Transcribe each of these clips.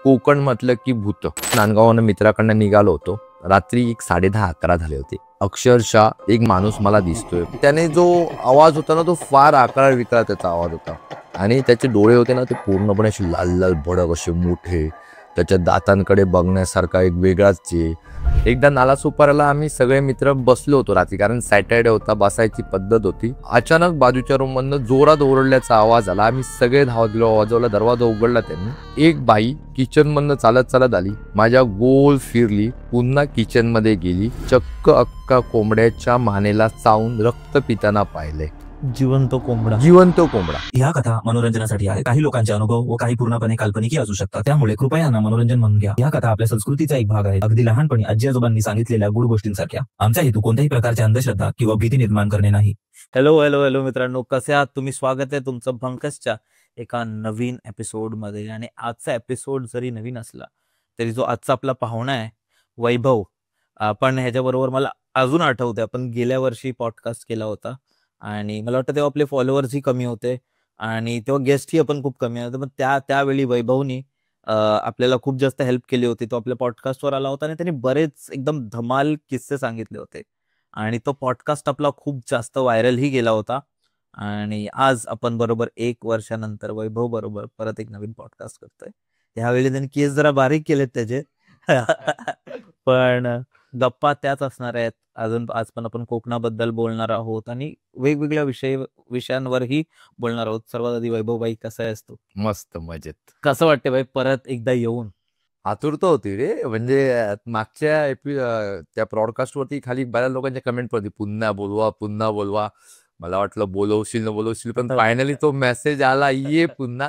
कोकण म्हटलं की भूत. नांदगावनं मित्राकडनं निघालो होतो. रात्री 10:30-11 झाले होते. अक्षरशः एक माणूस मला दिसतोय. त्याने जो आवाज होता ना, तो फार आकारा विकरा त्याचा आवाज होता आणि त्याचे डोळे होते ना, ते पूर्णपणे असे लाल लाल भडक असे मोठे. त्याच्या दातांकडे बघण्यासारखा एक वेगळाच जे. एकदा नालासोपाऱ्याला आम्ही सगळे मित्र बसलो होतो रात्री, कारण सॅटर्डे होता, बसायची पद्धत होती. अचानक बाजूच्या रूम मधनं जोरात ओरडल्याचा आवाज आला. आम्ही सगळे धावत गेलो. आवाजाला दरवाजा उघडला त्यांनी. एक बाई किचन मधनं चालत चालत आली, माझ्या गोल फिरली, पुन्हा किचन मध्ये गेली. चक्क अक्का कोंबड्याच्या मानेला चावून रक्त पिताना पाहिले. जिवंत कोंबडा. या कथा मनोरंजनासाठी आहे. काही लोकांचे अनुभव व काही पूर्णपणे काल्पनिक असू शकतात, त्यामुळे कृपया यांना मनोरंजन म्हणून घ्या. या कथा आपल्या संस्कृतीचा एक भाग आहे, अगदी लहानपणी आजी आजोबांनी सांगितलेल्या गुड गोष्टींसारख्या. आमचा हेतू कोणत्याही प्रकारची अंधश्रद्धा किंवा भीती निर्माण करणे नाही. हॅलो मित्रांनो, कसे आहात तुम्ही? स्वागत आहे तुमचं भंकसच्या एका नवीन एपिसोड मध्ये. आणि आजचा एपिसोड जरी नवीन असला तरी जो आजचा आपला पाहुणा आहे वैभव, आपण ह्याच्याबरोबर मला अजून आठवते आपण गेल्या वर्षी पॉडकास्ट केला होता आणि मला वाटतं तेव्हा आपले फॉलोअर्सही कमी होते आणि तेव्हा गेस्टही आपण खूप कमी होते. पण त्यावेळी वैभवनी आपल्याला खूप जास्त हेल्प केली होती. तो आपल्या पॉडकास्टवर आला होता आणि त्यांनी बरेच एकदम धमाल किस्से सांगितले होते आणि तो पॉडकास्ट आपला खूप जास्त व्हायरलही गेला होता. आणि आज आपण बरोबर 1 वर्षानंतर वैभव बरोबर परत एक नवीन पॉडकास्ट करतोय. ह्यावेळी त्यांनी केस जरा बारीक केलेत त्याचे पण गप्पा त्याच असणार आहेत. अजून आज पण आपण कोकणाबद्दल बोलणार आहोत आणि वेगवेगळ्या विषयांवरही बोलणार आहोत. सर्वात आधी वैभव भाई, कसा आहेस तू? मस्त मजेत. कसं वाटते भाई परत एकदा येऊन? आतुरता होती रे. म्हणजे मागच्या त्या ब्रॉडकास्ट वरती खाली बऱ्याच लोकांच्या कमेंट पडली, पुन्हा बोलवा. मला वाटलं बोलवशील, पण फायनली तो मेसेज आला, ये पुन्हा.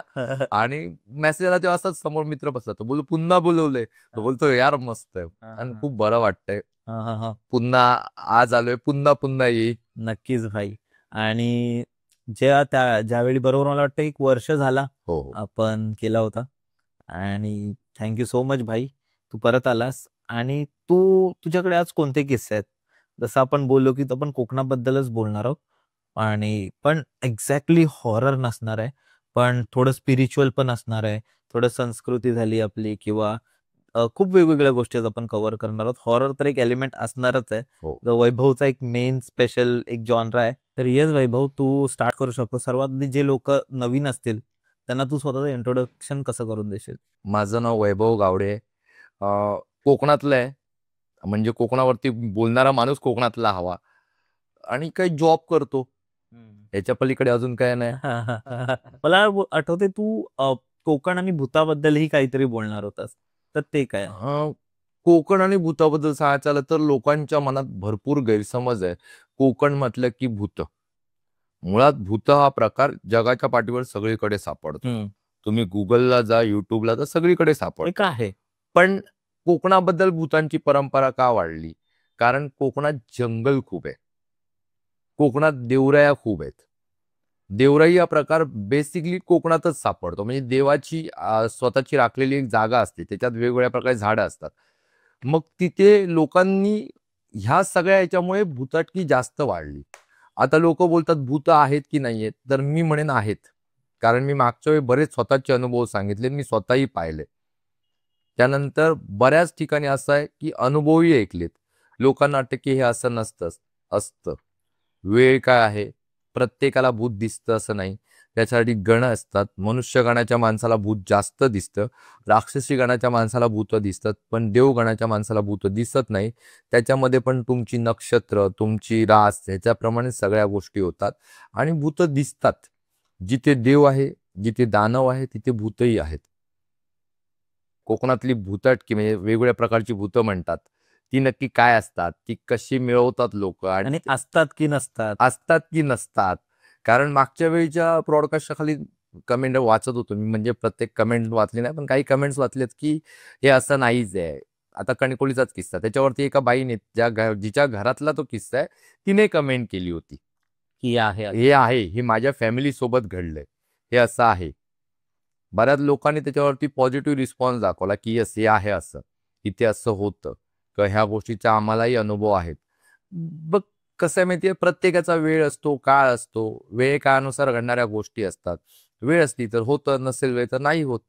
आणि मेसेज आला तेव्हा असंच समोर मित्र बसला, तो बोलतो पुन्हा बोलवलंय. तो बोलतो यार मस्त आहे आणि खूप बरं वाटतंय. पुन्हा आज आलोय, पुन्हा ये. नक्कीच भाई. आणि ज्यावेळी बरोबर मला वाटतं 1 वर्ष झाला हो. आपण केला होता आणि थँक्यू सो मच भाई, तू परत आलास. आणि तुझ्याकडे आज कोणते किस्से आहेत? जसं आपण बोललो की आपण कोकणाबद्दलच बोलणार आहोत आणि पण एक्झॅक्टली हॉरर नसणार आहे, पण थोडं स्पिरिच्युअल पण असणार आहे. थोडं संस्कृती झाली आपली किंवा खूप वेगवेगळ्या गोष्टी आपण कव्हर करणार आहोत. हॉरर तर एक एलिमेंट असणारच आहे. हो. वैभवचा एक मेन स्पेशल एक जॉनरा आहे. तर येस वैभव, तू स्टार्ट करू शकतो. सर्वात आधी जे लोक नवीन असतील त्यांना तू स्वतःचं इंट्रोडक्शन कसं करून देशील? माझं नाव वैभव गावडे. कोकणातलं आहे, म्हणजे कोकणावरती बोलणारा माणूस कोकणातला हवा. आणि काही जॉब करतो, याच्या पलीकडे अजून काय नाही. मला आठवते तू कोकण आणि भूताबद्दलही काहीतरी बोलणार होतास, तर ते काय? कोकण आणि भूताबद्दल सांगायचं झालं तर लोकांच्या मनात भरपूर गैरसमज आहे. कोकण म्हटलं की भूत. मुळात भूत हा प्रकार जगाच्या पाठीवर सगळीकडे सापडतो. तुम्ही गुगलला जा, युट्यूबला जा, सगळीकडे सापडतो. आहे. पण कोकणाबद्दल भूतांची परंपरा का वाढली? कारण कोकणात जंगल खूप आहे, कोकणात देवराया खूप आहेत. देवराई हा प्रकार बेसिकली कोकणातच सापडतो. म्हणजे देवाची स्वतःची राखलेली एक जागा असते, त्याच्यात वेगवेगळ्या प्रकारची झाडं असतात. मग तिथे लोकांनी ह्या सगळ्या याच्यामुळे भूताटकी जास्त वाढली. आता लोक बोलतात भूत आहेत की नाही आहेत, तर मी म्हणेन आहेत. कारण मी मागच्या वेळी बरेच स्वतःचे अनुभव सांगितले, मी स्वतःही पाहिले. त्यानंतर बऱ्याच ठिकाणी असं आहे की अनुभवही ऐकलेत. लोकांना वाटतं की हे असं असतं. वेळ काय आहे, प्रत्येकाला भूत दिसतं असं नाही. त्याच्यासाठी गण असतात. मनुष्य गणाच्या माणसाला भूत जास्त दिसतं, राक्षसी गणाच्या माणसाला भूत दिसतात, पण देवगणाच्या माणसाला भूत दिसत नाही. त्याच्यामध्ये पण तुमची नक्षत्र, तुमची रास, ह्याच्याप्रमाणे सगळ्या गोष्टी होतात आणि भूत दिसतात. जिथे देव आहे, जिथे दानव आहे, तिथे भूतही आहेत. कोकणातली भूताटकी म्हणजे वेगवेगळ्या प्रकारची भूत म्हणतात, ती नक्की काय असतात, ती कशी मिळवतात लोक आणि असतात की नसतात. कारण मागच्या वेळीच्या ब्रॉडकास्टच्या खाली कमेंट वाचत होतो मी, म्हणजे प्रत्येक कमेंट वाचली नाही, पण काही कमेंट्स वाचलेत की हे असं नाहीच आहे. आता कणकोलीचाच किस्सा, त्याच्यावरती एका बाईने जिच्या घरातला तो किस्सा आहे, तिने कमेंट केली होती की हे माझ्या फॅमिली सोबत घडलंय, हे असं आहे. बऱ्याच लोकांनी त्याच्यावरती पॉझिटिव्ह रिस्पॉन्स दाखवला की यस, हे आहे, असं इथे असं होतं, तर ह्या गोष्टीचा आम्हालाही अनुभव आहेत. बघ कसं आहे माहितीये, प्रत्येकाचा वेळ असतो, काळ असतो, वेळ काळानुसार घडणाऱ्या गोष्टी असतात. वेळ असली तर होतं, नसेल वेळ तर नाही होत.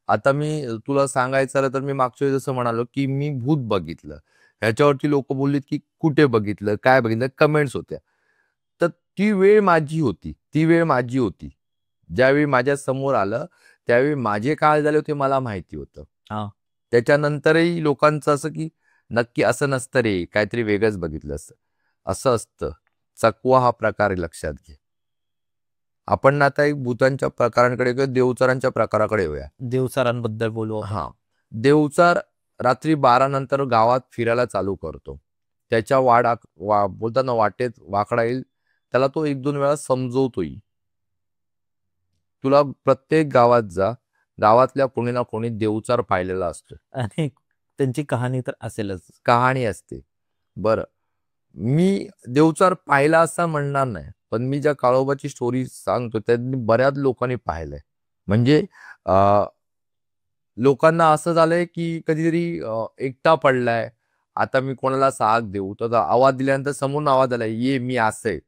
आता मी तुला सांगायचं झालं तर मी मागच्या वेळी जसं म्हणालो की मी भूत बघितलं, ह्याच्यावरती लोक बोललीत की कुठे बघितलं, काय बघितलं, कमेंट्स होत्या. तर ती वेळ माझी होती. ज्यावेळी माझ्या समोर आलं त्यावेळी माझे काय झाले होते मला माहिती होतं. हा. त्याच्यानंतरही लोकांचं असं की नक्की असं नसतं रे, काहीतरी वेगळंच बघितलं असतं. असं असतं. चकवा हा प्रकार आहे, लक्षात घे. आपण ना आता एक भूतांच्या प्रकारांकडे किंवा देवचारांच्या प्रकाराकडे येऊया. देवचारांबद्दल बोलू आपण. हा, देवचार रात्री 12 नंतर गावात फिरायला चालू करतो. त्याच्या बोलतात ना वाटेत वाकडा येईल त्याला तो 1-2 वेळा समजवतोय. तुला प्रत्येक गावात जा, गावातल्या कोणी ना कोणी देवचार पाहिलेला असतो. आणि त्यांची कहाणी तर असेलच. कहाणी असते. बरं, मी देवचार पाहिला असं म्हणणार नाही, पण मी ज्या काळोबाची स्टोरी सांगतो त्यांनी बऱ्याच लोकांनी पाहिलंय. म्हणजे लोकांना असं झालंय की कधीतरी एकटा पडलाय, आता मी कोणाला साथ देऊ, तर आवाज दिल्यानंतर समोरून आवाज आलाय, ये मी असं आहे.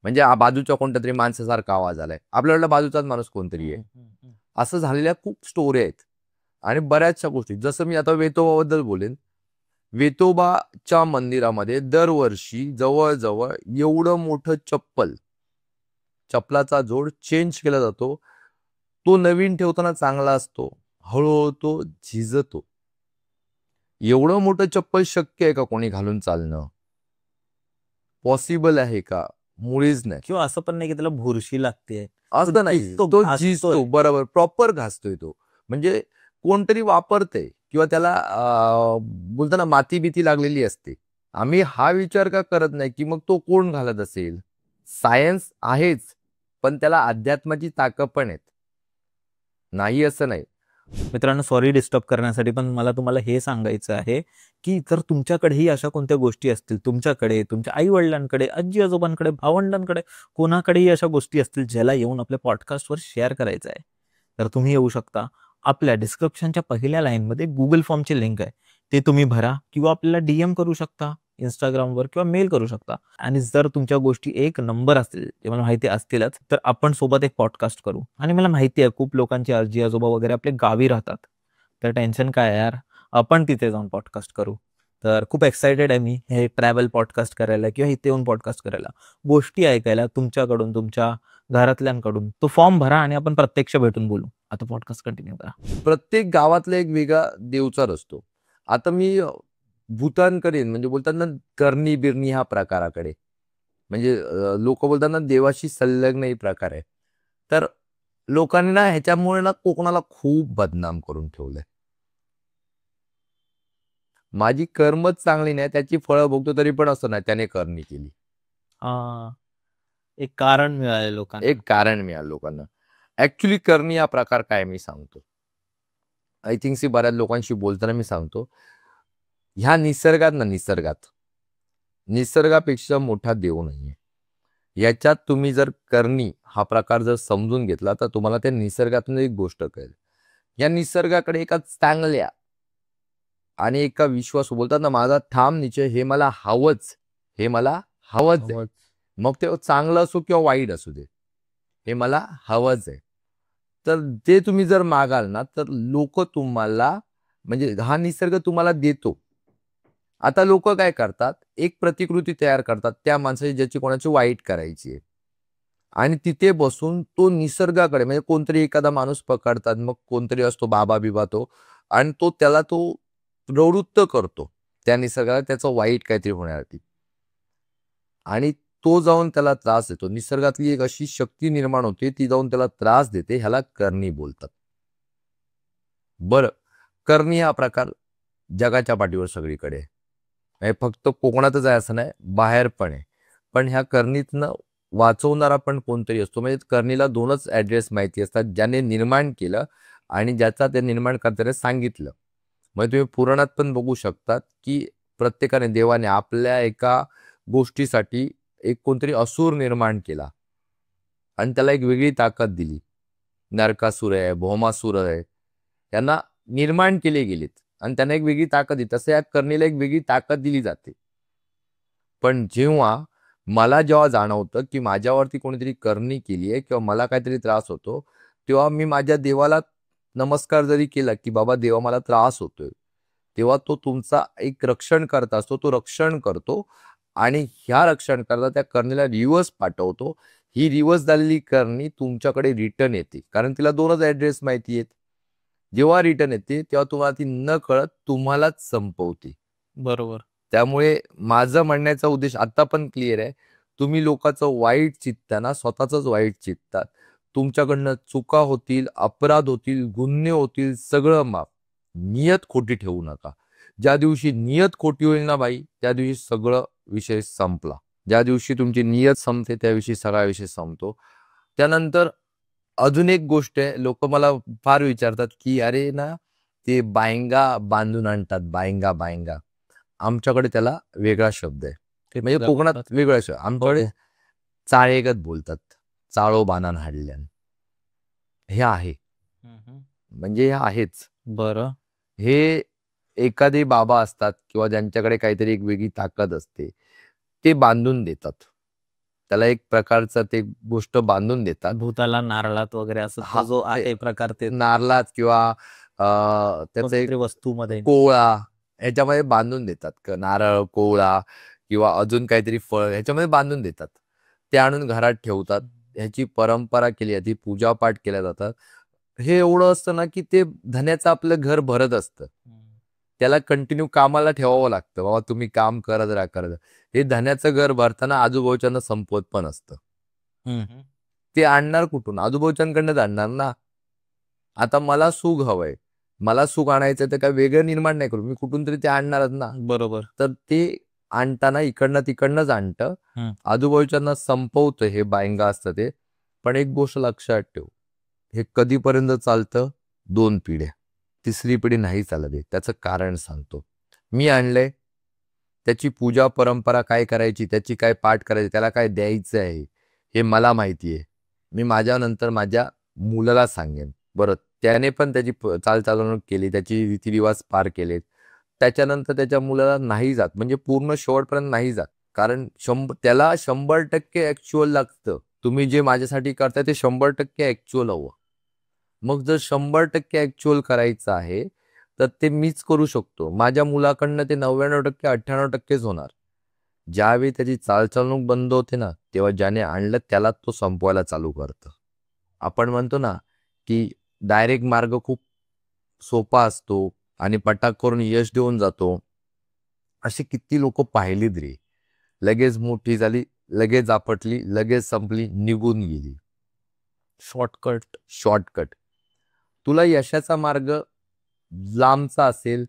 म्हणजे बाजूच्या कोणत्या तरी माणसासारखा आवाज आलाय, आपल्याला बाजूचाच माणूस कोणतरी आहे. असं झालेल्या खूप स्टोरी आहेत आणि बऱ्याचशा गोष्टी. जसं मी आता वेतोबाबद्दल बोलेन, वेतोबाच्या मंदिरामध्ये दरवर्षी जवळजवळ एवढं मोठं चप्पलाचा जोड चेंज केला जातो. तो नवीन ठेवताना चांगला असतो, हळूहळू तो झिजतो. एवढं मोठं चप्पल शक्य आहे का कोणी घालून चालणं? पॉसिबल आहे का? मुळीच नाही. किंवा असं पण नाही की त्याला बुरशी लागते, असं नाही, तो झिजतो, बरोबर, प्रॉपर घासतोय तो. म्हणजे कोणतरी वापरतंय किंवा त्याला बोलताना माती भीती लागलेली असते. आम्ही हा विचार का करत नाही की मग तो कोण घालत असेल? सायन्स आहेच, पण त्याला अध्यात्माची ताकद पण आहेत. नाही असं नाही. मित्रांनो, सॉरी डिस्टर्ब करण्यासाठी, पण मला तुम्हाला हे सांगायचं आहे की जर तुमच्याकडेही अशा कोणत्या गोष्टी असतील, तुमच्याकडे, तुमच्या आई वडिलांकडे, आजी आजोबांकडे, भावंडांकडे, कोणाकडेही अशा गोष्टी असतील ज्याला येऊन आपल्या पॉडकास्टवर शेअर करायचं आहे, तर तुम्ही येऊ शकता. आपल्या डिस्क्रिप्शनच्या पहिल्या लाईनमध्ये गुगल फॉर्मची लिंक आहे, ते तुम्ही भरा किंवा आपल्याला DM करू शकता इंस्टाग्रामवर किंवा मेल करू शकता. आणि जर तुमच्या गोष्टी एक नंबर असतील, जे मला माहिती असतीलच, तर आपण सोबत एक पॉडकास्ट करू. आणि मला माहिती आहे खूप लोकांची आजी आजोबा वगैरे आपले गावी राहतात, तर टेन्शन काय यार, आपण तिथे जाऊन पॉडकास्ट करू. तर खूप एक्सायटेड आहे मी हे ट्रॅव्हल पॉडकास्ट करायला किंवा इथे येऊन पॉडकास्ट करायला, गोष्टी ऐकायला तुमच्याकडून, तुमच्या घरातल्यांकडून. तो फॉर्म भरा आणि आपण प्रत्यक्ष भेटून बोलू. आता पॉडकास्ट कंटिन्यू करा. प्रत्येक गावातला एक वेगळा देवचार असतो. आता मी भूतांकडे म्हणजे बोलतात ना करणी बिरणी ह्या प्रकाराकडे, म्हणजे लोक बोलतात ना देवाशी संलग्न ही प्रकार आहे. तर लोकांनी ना ह्याच्यामुळे ना कोकणाला खूप बदनाम करून ठेवलंय. माझी कर्मच चांगली नाही, त्याची फळं भोगतो तरी पण असं नाही त्याने करणी केली. एक कारण मिळाले लोकांना. एक कारण मिळालं लोकांना. ऍक्च्युली करणी हा प्रकार काय मी सांगतो. आय थिंक बऱ्याच लोकांशी बोलताना मी सांगतो, ह्या निसर्गापेक्षा मोठा देव नाहीये. याच्यात तुम्ही जर करणी हा प्रकार जर समजून घेतला तर तुम्हाला त्या निसर्गातून एक गोष्ट कळेल. या निसर्गाकडे एका चांगल्या आणि एका विश्वास बोलतात ना, माझा ठाम निश्चय, हे मला हवंच आहे. मग ते चांगलं असो किंवा वाईट असू दे, हे मला हवंच आहे. तर ते तुम्ही जर मागाल ना तर लोक तुम्हाला, म्हणजे हा निसर्ग तुम्हाला देतो. आता लोक काय करतात, एक प्रतिकृती तयार करतात त्या माणसाची ज्याची कोणाची वाईट करायची आहे, आणि तिथे बसून तो निसर्गाकडे, म्हणजे कोणतरी एखादा माणूस पकडतात, मग कोणतरी असतो बाबा बिबा तो, आणि तो प्रवृत्त करतो त्या निसर्गाला त्याचं वाईट काहीतरी होण्यासाठी, आणि तो जाऊन त्याला त्रास देतो. निसर्गातली एक अशी शक्ती निर्माण होते, ती जाऊन त्याला त्रास देते. ह्याला करणी बोलतात. बरं, करणी हा प्रकार जगाच्या पाठीवर सगळीकडे आहे. फक्त कोकणातच आहे असं नाही, बाहेर पण आहे. पण ह्या करणीतनं वाचवणारा पण कोणतरी असतो. म्हणजे करणीला 2च ऍड्रेस माहिती असतात, ज्याने निर्माण केलं आणि ज्याचा ते निर्माण करताना सांगितलं. म्हणजे तुम्ही पुराणात पण बघू शकतात की प्रत्येकाने, देवाने आपल्या एका गोष्टीसाठी एक कोणतरी असुर निर्माण केला आणि त्याला एक वेगळी ताकद दिली. नरकासुर आहे, भौमासुर आहे, त्यांना निर्माण केले गेलेत आणि त्यांना एक वेगळी ताकद दिली. तसं या करणीला एक वेगळी ताकद दिली जाते. पण जेव्हा जाणवतं की माझ्यावरती कोणीतरी करणी केली आहे किंवा मला काहीतरी त्रास होतो, तेव्हा मी माझ्या देवाला नमस्कार जरी केला की बाबा देवा मला त्रास होतोय, तेव्हा तो तुमचा एक रक्षण करता असतो, तो रक्षण करतो आणि ह्या रक्षण करता त्या करणीला रिव्हर्स पाठवतो. ही रिव्हर्स झालेली करणी तुमच्याकडे रिटर्न येते, कारण तिला 2च ऍड्रेस माहिती आहेत. जेव्हा रिटर्न येते तेव्हा तुम्हाला ती न कळत तुम्हालाच संपवते. बरोबर. त्यामुळे माझं म्हणण्याचा उद्देश आता पण क्लिअर आहे. तुम्ही लोकांचं वाईट चित्ताना स्वतःच वाईट चित्तात. तुमच्याकडनं चुका होतील, अपराध होतील, गुन्हे होतील, सगळं माफ. नियत खोटी ठेवू नका. ज्या दिवशी नियत खोटी होईल ना बाई, त्या दिवशी सगळं विषय संपला. ज्या दिवशी तुमची नियत संपते त्या दिवशी सगळा विषय संपतो. त्यानंतर अजून एक गोष्ट आहे, लोक मला फार विचारतात की अरे ना ते बायंगा बांधून आणतात, बायंगा. आमच्याकडे त्याला वेगळा शब्द आहे, ते म्हणजे काय कोकणात बोलतात? वेगळा शब्द. आमच्याकडे चाळेगत बोलतात, चाळो बाणान हाडल्यान. हे आहे, म्हणजे हे आहेच. बरं. हे एखादे बाबा असतात किंवा ज्यांच्याकडे काहीतरी एक वेगळी ताकद असते, ते बांधून देतात. त्याला एक प्रकारचं ते गोष्ट बांधून देतात. भूताला नारळात वगैरे असं हा, तो जो ते आहे प्रकार ते नारळात किंवा त्याचं एक कोणत्यातरी वस्तूमध्ये. कोवळा ह्याच्यामध्ये बांधून देतात. नारळ, कोवळा किंवा अजून काहीतरी फळ ह्याच्यामध्ये बांधून देतात. ते आणून घरात ठेवतात. ह्याची परंपरा केली जाते, पूजापाठ केल्या जातात. हे एवढं असतं ना की ते धन्याचं आपलं घर भरत असतं. त्याला कंटिन्यू कामाला ठेवावं लागतं, बाबा तुम्ही काम करत राहा. हे धन्याचं घर भरताना आजूबाजूच्यांना संपवत पण असतं. ते आणणार कुठून? आजूबाजूच्यांकडनंच आणणार ना. आता मला सुख हवंय, मला सुख आणायचं तर काय वेगळं निर्माण नाही करू, मी कुठून तरी ते आणणारच ना. बरोबर. तर ते आणताना इकडनं तिकडनंच आणतं, आजूबाजूच्यांना संपवतं. हे बायंगा असतं ते. पण एक गोष्ट लक्षात ठेव, हे कधीपर्यंत चालतं? 2 पिढ्या. 3री पिढी नाही चालत आहे. त्याचं कारण सांगतो. मी आणलंय, त्याची पूजा परंपरा काय करायची, त्याची काय पाठ करायची, त्याला काय द्यायचं आहे हे मला माहिती आहे. मी माझ्यानंतर माझ्या मुलाला सांगेन. बरं, त्याने पण त्याची चालचालवणूक केली, त्याची रीतिरिवाज पार केलेत. त्याच्यानंतर त्याच्या मुलाला नाही जात, म्हणजे पूर्ण शेवटपर्यंत नाही जात. कारण त्याला 100% ऍक्च्युअल लागतं. तुम्ही जे माझ्यासाठी करताय ते 100% ऍक्च्युअल हवं. मग जर 100% ऍक्च्युअल करायचं आहे तर ते मीच करू शकतो. माझ्या मुलाकडनं ते 99% 98%च होणार. ज्यावेळी त्याची चालचालणूक बंद होते ना, तेव्हा ज्याने आणलं त्याला तो संपवायला चालू करतं. आपण म्हणतो ना की डायरेक्ट मार्ग खूप सोपा असतो आणि पटाक करून यश देऊन जातो. अशी किती लोक पाहिलीत रे. लगेच मोठी झाली, लगेच आपटली, लगेच संपली, निघून गेली. शॉर्टकट. तुला यशाचा मार्ग लांबचा असेल,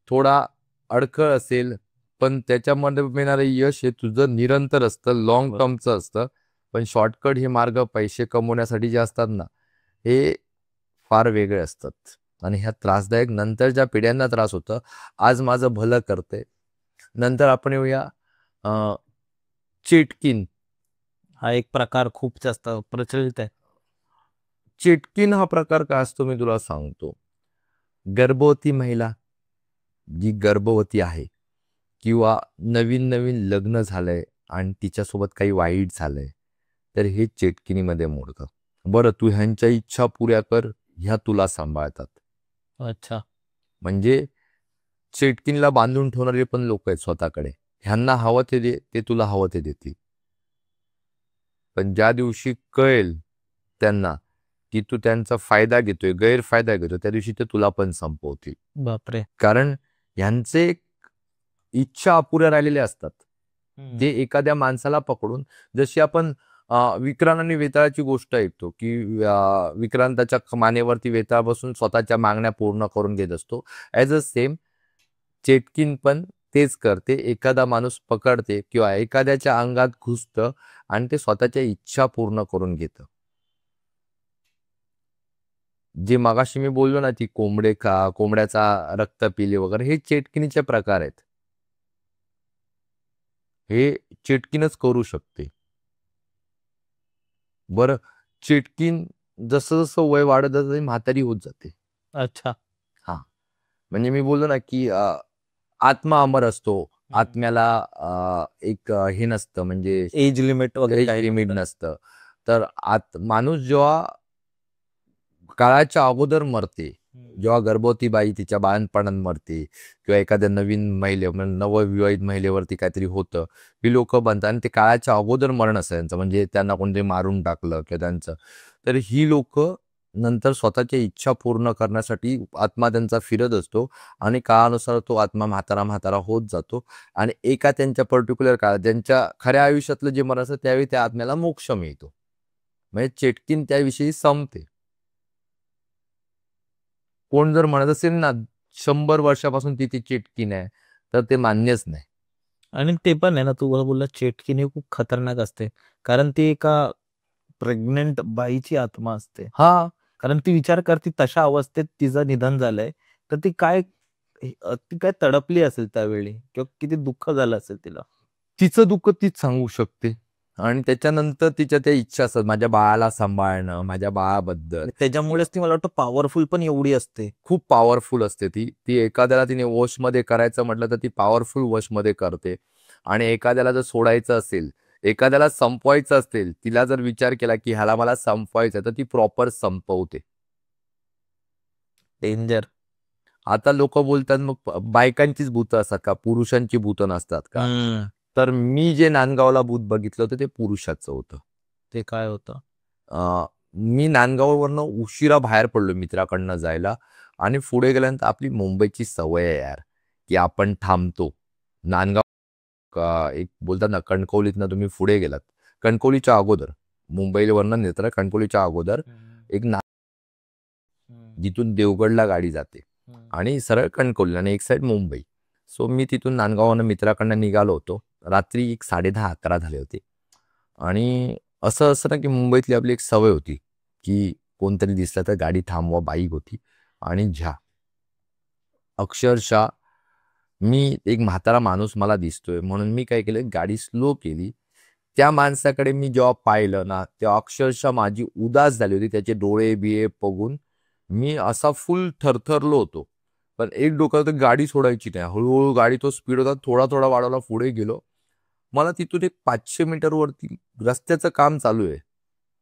थोडा अडखळ असेल, पण त्याच्यामध्ये मिळणारं यश हे तुझं निरंतर असतं, लॉंग टर्मचं असतं. पण शॉर्टकट हे मार्ग पैसे कमवण्यासाठी जे असतात ना, हे फार वेगळे असतात आणि ह्या त्रासदायक. नंतर ज्या पिढ्यांना त्रास होतं, आज माझं भलं करते. नंतर आपण येऊया चिटकीन. हा एक प्रकार खूप जास्त प्रचलित आहे. चिटकीन हा प्रकार काय असतो मी तुला सांगतो. गर्भवती महिला जी गर्भवती आहे किंवा नवीन लग्न झालंय आणि तिच्यासोबत काही वाईट झालंय, तर हे चिटकिनीमध्ये मोडतं. बरं, तू ह्यांच्या इच्छा पुऱ्या कर, ह्या तुला सांभाळतात. अच्छा. म्हणजे चिटकिनीला बांधून ठेवणारे पण लोक आहेत स्वतःकडे. ह्यांना हवं ते दे, ते तुला हवं ते देतील. पण ज्या दिवशी कळेल त्यांना की तू त्यांचा फायदा घेतोय, गैरफायदा घेतोय, त्या दिवशी ते तुला पण संपवतील. बापरे. कारण ह्यांचे इच्छा अपुऱ्या राहिलेल्या असतात. ते एखाद्या माणसाला पकडून, जशी आपण विक्रांत आणि वेताळाची गोष्ट ऐकतो की विक्रांताच्या मानेवरती वेताळ बसून स्वतःच्या मागण्या पूर्ण करून घेत असतो. ॲज अ सेम चेटकीन पण तेच करते. एखादा माणूस पकडते किंवा एखाद्याच्या अंगात घुसतं आणि ते स्वतःच्या इच्छा पूर्ण करून घेतं. जे मगाशी मी बोललो ना, ती कोंबड्याचा रक्त पिले वगैरे, हे चेटकिनीचे प्रकार आहेत. हे चिटकीनच करू शकते. बरं, चिटकीन जसं जसं वय वाढत जातं म्हातारी होत जाते. अच्छा. हा, म्हणजे मी बोललो ना की आत्मा अमर असतो. आत्म्याला एक हे नसतं, म्हणजे एज लिमिट वगैरे एज लिमिट नसतं. तर माणूस जेव्हा काळाच्या अगोदर मरते, जेव्हा गर्भवती बाई तिच्या बाळंतपणात मरते किंवा एखाद्या नवीन नवविवाहित महिलेवरती काहीतरी होतं, ही लोक बनतात आणि ते काळाच्या अगोदर मरण असं त्यांचं, म्हणजे त्यांना कोणतरी मारून टाकलं किंवा त्यांचं, तर ही लोक नंतर स्वतःच्या इच्छा पूर्ण करण्यासाठी आत्मा त्यांचा फिरत असतो आणि काळानुसार तो आत्मा म्हातारा म्हातारा होत जातो आणि एका त्यांच्या पर्टिक्युलर काळात ज्यांच्या खऱ्या आयुष्यातलं जे मरण असतं त्यावेळी त्या आत्म्याला मोक्ष मिळतो. म्हणजे चेटकीन त्याविषयी संपते. कोण जर म्हणत असेल ना 100 वर्षापासून ती चेटकीन आहे, तर ते मान्यच नाही. आणि ते पण आहे ना, तू बोलला चेटकीन ही खूप खतरनाक असते, कारण ती एका प्रेग्नेंट बाईची आत्मा असते. हा, कारण ती विचार करते तशा अवस्थेत तिचं निधन झालंय, तर ती काय तडपली असेल त्यावेळी, किंवा किती दुःख झालं असेल तिला. तिचं दुःख तीच सांगू शकते आणि त्याच्यानंतर तिच्या त्या इच्छा असतात, माझ्या बाळाला सांभाळणं, माझ्या बाळाबद्दल. आणि त्याच्यामुळेच ती मला वाटतं पॉवरफुल पण एवढी असते. खूप पॉवरफुल असते ती एखाद्याला तिने वशमध्ये करायचं म्हटलं तर ती पॉवरफुल वशमध्ये करते. आणि एखाद्याला जर सोडायचं असेल, एखाद्याला संपवायचं असेल, तिला जर विचार केला की ह्याला मला संपवायचं, तर ती प्रॉपर संपवते. डेंजर. आता लोक बोलतात मग बायकांचीच भूतं असतात का, पुरुषांची भूतं नसतात का? तर मी जे नांदगावला भूत बघितलं होतं ते पुरुषाचं होतं. ते काय होतं? मी नांदगाववरनं उशिरा बाहेर पडलो मित्राकडनं जायला आणि पुढे गेल्यानंतर आपली मुंबईची सवय आहे यार, की आपण थांबतो. नांदगाव एक बोलतात ना, कणकवलीतनं तुम्ही पुढे गेलात, कणकवलीच्या अगोदर, मुंबईवरनं नेत्र कणकवलीच्या अगोदर एक जिथून देवगडला गाडी जाते आणि सरळ कणकवली आणि एक साईड मुंबई. सो मी तिथून नांदगावनं मित्राकडनं निघालो होतो. रात्री 10:30-11 झाले होते आणि असं असं ना की मुंबईतली आपली एक सवय होती की कोणतरी दिसलं तर गाडी थांबवा, बाईक होती आणि अक्षरशः मी एक म्हातारा माणूस मला दिसतोय म्हणून मी काय केलं, गाडी स्लो केली. त्या माणसाकडे मी जेव्हा पाहिलं ना, तेव्हा अक्षरशः माझी उदास झाली होती. त्याचे डोळे बिळे बघून मी असा फुल थरथरलो होतो. पण एक डोक्यात होतं गाडी सोडायची नाही. हळूहळू गाडी तो स्पीड होता थोडा थोडा वाढवला, पुढे गेलो. मला तिथून एक 500 मीटरवरती रस्त्याचं काम चालू आहे.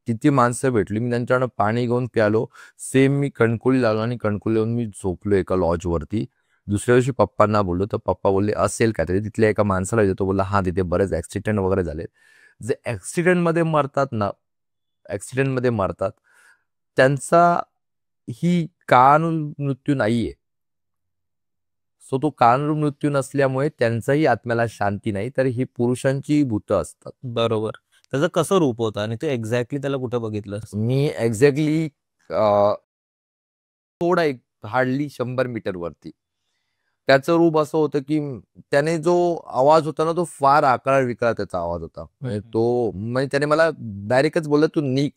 किती माणसं भेटली, मी त्यांच्याकडनं पाणी घेऊन प्यालो. सेम मी कणकोली लागलो आणि कणकोली येऊन मी झोपलो एका लॉजवरती. दुसऱ्या दिवशी पप्पांना बोललो तर पप्पा बोलले असेल काहीतरी. तिथल्या एका माणसाला तो बोलला हा तिथे बरेच ऍक्सिडेंट वगैरे झाले. जे ऍक्सिडेंटमध्ये मरतात ना, ऍक्सिडेंटमध्ये मरतात त्यांचा ही मृत्यू नाहीये. सो तो मृत्यू नसल्यामुळे त्यांचाही आत्म्याला शांती नाही, तर ही पुरुषांची भूतं असतात. बरोबर. त्याचं कसं रूप होतं आणि तू एक्झॅक्टली त्याला कुठं बघितलंस? मी एक्झॅक्टली थोडा एक हार्डली 100 मीटर वरती. त्याचं रूप असं होतं की त्याने जो आवाज होता ना, तो फार आकारा विकरा त्याचा आवाज होता. म्हणजे त्याने मला डायरेक्टच बोलला तू निघ.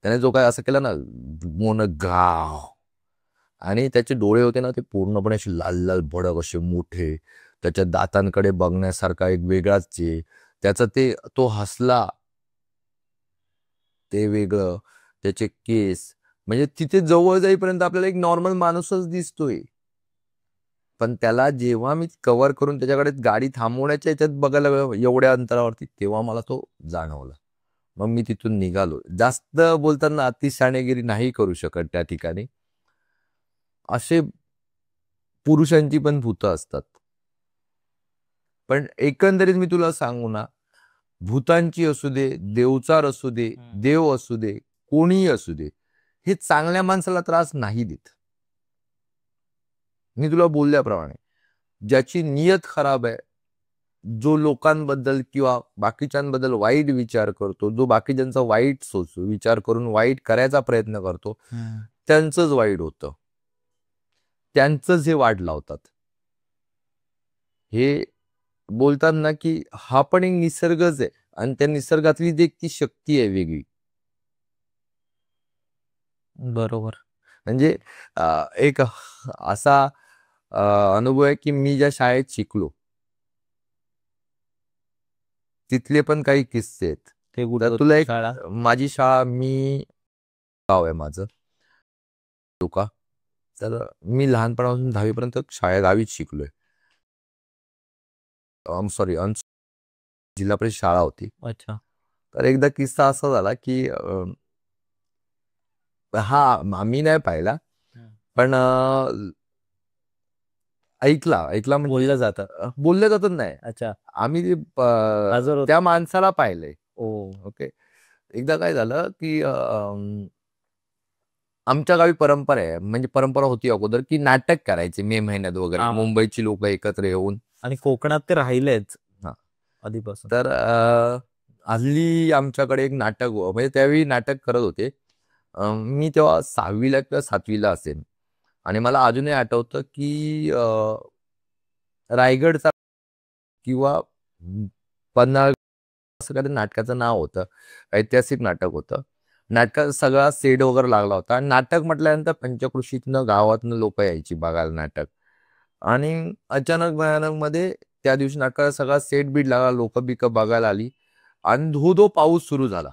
त्याने जो काय असं केलं ना, मोन गाव, आणि त्याचे डोळे होते ना ते पूर्णपणे असे लाल लाल भडक असे मोठे. त्याच्या दातांकडे बघण्यासारखा एक वेगळाच त्याचा तो हसला ते वेगळं, त्याचे केस, म्हणजे तिथे जवळ जाईपर्यंत आपल्याला एक नॉर्मल माणूसच दिसतोय. पण त्याला जेव्हा मी कव्हर करून त्याच्याकडे गाडी थांबवण्याच्या याच्यात बघायला एवढ्या अंतरावरती, तेव्हा मला तो जाणवला. मग मी तिथून निघालो. जास्त बोलताना अतिशहाणेगिरी नाही करू शकत त्या ठिकाणी. असे पुरुषांची पण भूतं असतात. पण एकंदरीत मी तुला सांगू ना, भूतांची असू दे, देवचार असू दे, देव असू दे, कोणीही असू दे, हे चांगल्या माणसाला त्रास नाही देत. मी तुला बोलल्याप्रमाणे ज्याची नियत खराब आहे, जो लोकांबद्दल किंवा बाकीच्यांबद्दल वाईट विचार करतो, जो बाकीच्यांचा वाईट विचार करून वाईट करायचा प्रयत्न करतो, त्यांचंच वाईट होतं, त्यांचंच हे वाट लावतात. हे बोलतात ना की हा पण एक निसर्गच आहे आणि त्या निसर्गातली जी ती शक्ती आहे वेगळी. बरोबर. म्हणजे एक असा अनुभव आहे की मी ज्या शाळेत शिकलो तिथले पण काही किस्से आहेत. ते तर तुला एक शाळा? माझी शाळा, मी गाव आहे माझं तुका, तर मी लहानपणापासून 10वी पर्यंत गावीच शिकलोय. सॉरी, जिल्हा परिषद शाळा होती. अच्छा. तर एकदा किस्सा असा झाला की हा आम्ही नाही पाहिला, पण ऐकला म्हणजे बोललं जातं. बोललं जातं नाही. अच्छा. आम्ही हजर होतो. त्या माणसाला पाहिलंय. ओ. ओके. एकदा काय झालं की आमच्या गावी परंपरा आहे, म्हणजे परंपरा होती अगोदर की नाटक करायचे मे महिन्यात वगैरे, हा. मुंबईची लोक एकत्र येऊन. आणि कोकणात ते राहिलेच हा. आधीपासून. तर हल्ली आमच्याकडे एक नाटक म्हणजे त्यावेळी नाटक करत होते. मी तेव्हा 6वीला किंवा 7वीला असेल, आणि मला अजूनही आठवतं की रायगडचा किंवा पन्हाळ असं काही नाटकाचं नाव होतं. ऐतिहासिक नाटक होतं. नाटकाचा सगळा सेट वगैरे लागला होता, आणि नाटक म्हटल्यानंतर पंचकृषीतनं गावातनं लोक यायची बघायला नाटक. आणि अचानक भयानक मध्ये त्या दिवशी नाटकाचा सगळा सेट बीट लागला, लोक बिक बघायला आली, आणि धो पाऊस सुरू झाला.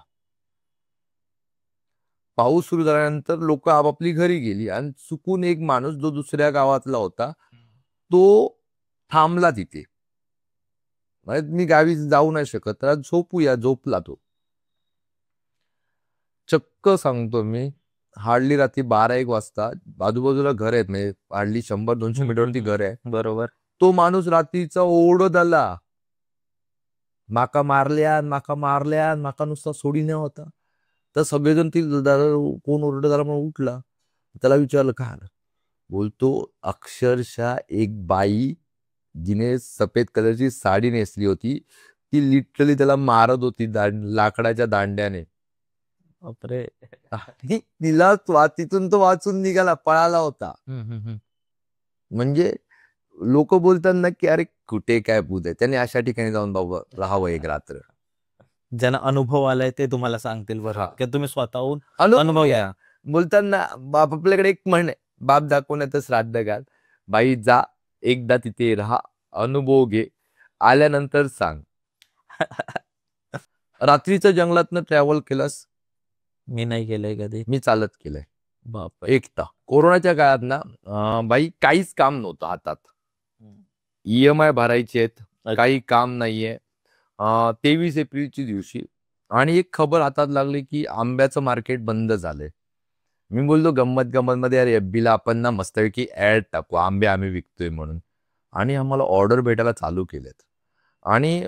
पाऊस सुरू झाल्यानंतर लोक आपापली घरी गेली, आणि चुकून एक माणूस जो दुसऱ्या गावातला होता तो थांबला तिथे. मी गावी जाऊ नाही शकत, तर झोपूया, झोपला तो. चक्क सांगतो मी, हार्डली रात्री 12-1 वाजता, आजूबाजूला घर आहेत, म्हणजे हार्डली 100-200 मीटरवरती घर आहे. बरोबर. तो माणूस रात्रीचा ओरडत आला, माका मारल्यान, माका नुसता सोडी न होता. तर सगळेजण ती कोण ओरडत आला म्हणून उठला. त्याला विचारलं काय आलं. बोलतो अक्षरशः एक बाई जिने सफेद कलरची साडी नेसली होती, ती लिटरली त्याला मारत होती लाकडाच्या दांड्याने. बापरे. आणि तिला तिथून तो वाचून निघाला, पळाला होता. म्हणजे लोक बोलतात ना की अरे कुठे काय भूत आहे, त्याने अशा ठिकाणी जाऊन बाबा राहावं एक रात्र. ज्यांना अनुभव आलाय ते तुम्हाला सांगतील बरं, हा. की तुम्ही स्वतःहून अनुभव अनुभव या. बोलतात ना, बाप आपल्याकडे एक म्हण आहे, बाप दाखवण्याचं श्राद्ध घाल. बाई जा, एकदा तिथे राहा, अनुभव घे, आल्यानंतर सांग. रात्रीचं जंगलातनं ट्रॅव्हल केलंस? मी नाही केलंय कधी. मी चालत केलंय बाप. एकटा. कोरोनाच्या काळात ना बाई काहीच काम नव्हतं हातात, EMI भरायचे आहेत, काही काम नाहीये. 23 एप्रिलची दिवशी आणि एक खबर हातात लागली की आंब्याचं मार्केट बंद झालंय. मी बोललो गंमत मध्ये, अरे FBला आपण ना मस्तपैकी ऍड टाकू, आंबे आम्ही विकतोय म्हणून. आणि आम्हाला ऑर्डर भेटायला चालू केलेत. आणि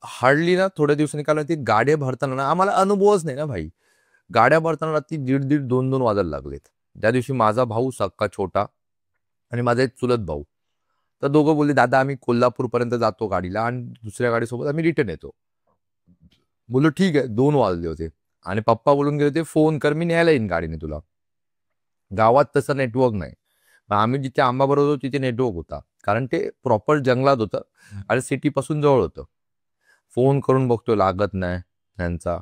हार्डली ना थोड्या दिवसांनी काय ती गाड्या भरताना ना, आम्हाला अनुभवच नाही ना भाई, गाड्या भरताना रात्री 1:30 2-2 वाजायला लागलेत. त्या दिवशी माझा भाऊ सक्का छोटा आणि माझा एक चुलत भाऊ, तर दोघं बोलले दादा आम्ही कोल्हापूरपर्यंत जातो गाडीला, आणि दुसऱ्या गाडीसोबत आम्ही रिटर्न येतो. बोललो ठीक आहे. 2 वाजले होते, आणि पप्पा बोलून गेले होते फोन कर, मी न्यायला येईन गाडीने तुला. गावात तसं नेटवर्क नाही. आम्ही जिथे आंबा भरत होतो तिथे नेटवर्क होता, कारण ते प्रॉपर जंगलात होतं आणि सिटी पासून जवळ होतं. फोन करून बघतो लागत नाही त्यांचा.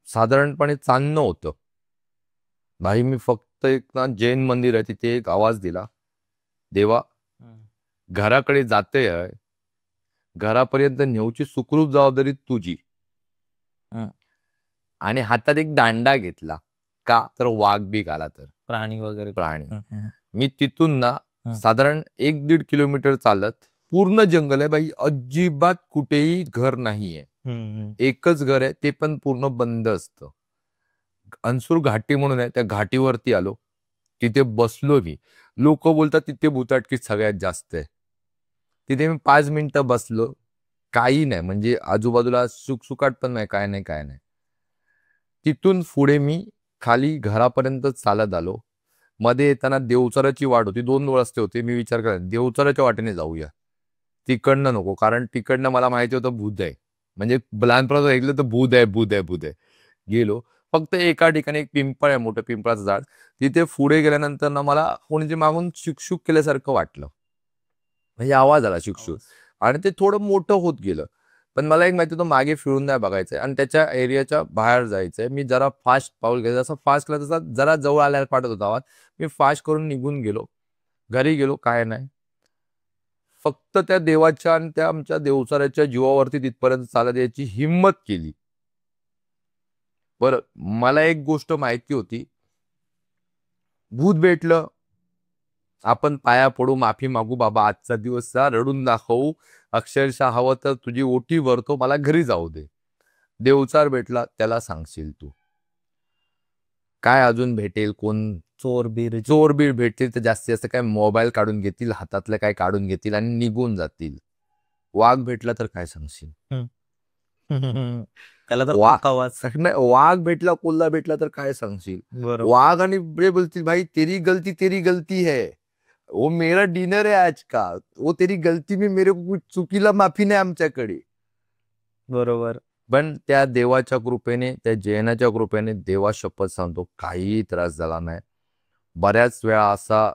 साधारणपणे चांदणं होतं भाई. मी फक्त एक ना जैन मंदिर आहे तिथे एक आवाज दिला, देवा घराकडे जाते आहे, घरापर्यंत नेऊची सुखरूप जबाबदारी तुझी. आणि हातात एक दांडा घेतला, का तर वाघ बीक आला तर, प्राणी वगैरे. प्राणी. मी तिथून ना साधारण 1-1.5 किलोमीटर चालत, पूर्ण जंगल आहे बाई, अजिबात कुठेही घर नाहीये. एकच घर आहे, ते पण पूर्ण बंद असतं. अनसूर घाटी म्हणून आहे, त्या घाटीवरती आलो, तिथे बसलो मी. लोक बोलतात तिथे भुताटकी सगळ्यात जास्त आहे. तिथे मी 5 मिनिटं बसलो, काही नाही, म्हणजे आजूबाजूला सुकसुकाट पण नाही, काय नाही काय नाही. तिथून पुढे मी खाली घरापर्यंत चालत आलो. मध्ये येताना देवचराची वाट होती, 2 रस्ते होते. मी विचार केला देवचराच्या वाटेने जाऊया, तिकडनं नको, कारण तिकडनं मला माहिती होतं भूत आहे. म्हणजे लहानपणाचं ऐकलं तर भूत आहे भूत आहे भूत आहे. गेलो फक्त एका ठिकाणी, एक पिंपळ आहे, मोठं पिंपळाचं झाड. तिथे पुढे गेल्यानंतर ना मला कोणीतरी मागून शुकशुक केल्यासारखं वाटलं, म्हणजे आवाज आला शुकशुक, आणि ते थोडं मोठं होत गेलं. पण मला एक माहिती होतं मागे फिरून नाही बघायचंय आणि त्याच्या एरियाच्या बाहेर जायचंय. मी जरा फास्ट पाऊल घ्यायचं, जसं फास्ट केला तसा जरा जवळ आल्याला पाठत होता आवाज. मी फास्ट करून निघून गेलो, घरी गेलो, काय नाही. फक्त त्या देवाच्या आणि त्या आमच्या देवचाऱ्याच्या जीवावरती तिथपर्यंत चालत यायची हिंमत केली. बरं, मला एक गोष्ट माहिती होती, भूत भेटलं आपण पाया पडू, माफी मागू, बाबा आजचा दिवस रडून दाखवू, अक्षरशः हवं तर तुझी ओटी भरतो, मला घरी जाऊ दे. देवचार भेटला त्याला सांगशील तू. काय अजून भेटेल, कोण चोरबीर भेटतील तर जास्तीत जास्त काय मोबाईल काढून घेतील, हातातलं काय काढून घेतील आणि निघून जातील. वाघ भेटला तर काय सांगशील? त्याला तर वाघ भेटला, कोल्हा भेटला तर काय सांगशील? वाघ आणि बोलतील भाई तेरी गलती है, वो मेरा डिनर है आज का, वो तेरी गलती में मेरे को चुकीला माफी नाही आमच्याकडे. बरोबर. पण त्या देवाच्या कृपेने, त्या जैनाच्या कृपेने, देवा शपथ सांगतो काही त्रास झाला नाही. बऱ्याच वेळा असा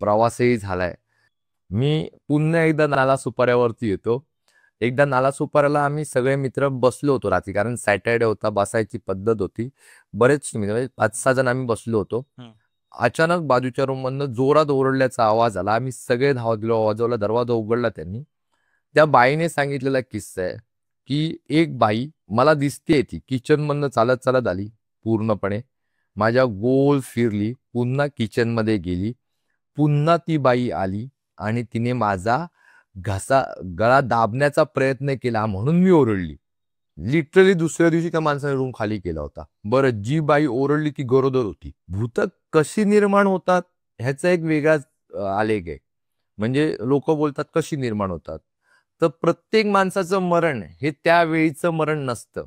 प्रवासही झालाय. मी पुन्हा एकदा नालासोपाऱ्यावरती येतो. एकदा नालासोपाऱ्याला आम्ही सगळे मित्र बसलो होतो रात्री, कारण सॅटर्डे होता, बसायची पद्धत होती. बरेच मित्र 5-6 जण आम्ही बसलो होतो. अचानक बाजूच्या रूम मधनं जोरात ओरडल्याचा आवाज आला. आम्ही सगळे धावत गेलो, आवाजवला, दरवाजा उघडला त्यांनी. त्या बाईने सांगितलेला किस्सा आहे की एक बाई मला दिसते, ती किचन मधनं चालत चालत आली, पूर्णपणे माझ्या गोल फिरली, पुन्हा किचन मध्ये गेली, पुन्हा ती बाई आली आणि तिने माझा गळा दाबण्याचा प्रयत्न केला म्हणून मी ओरडली. लिटरली दुसऱ्या दिवशी त्या माणसाने रूम खाली केला होता. बरं, जी बाई ओरडली ती गरोदर होती. भूत कशी निर्माण होतात ह्याचा एक वेगळाच आलेख आहे. म्हणजे लोक बोलतात कशी निर्माण होतात, तर प्रत्येक माणसाचं मरण हे त्यावेळीचं मरण नसतं.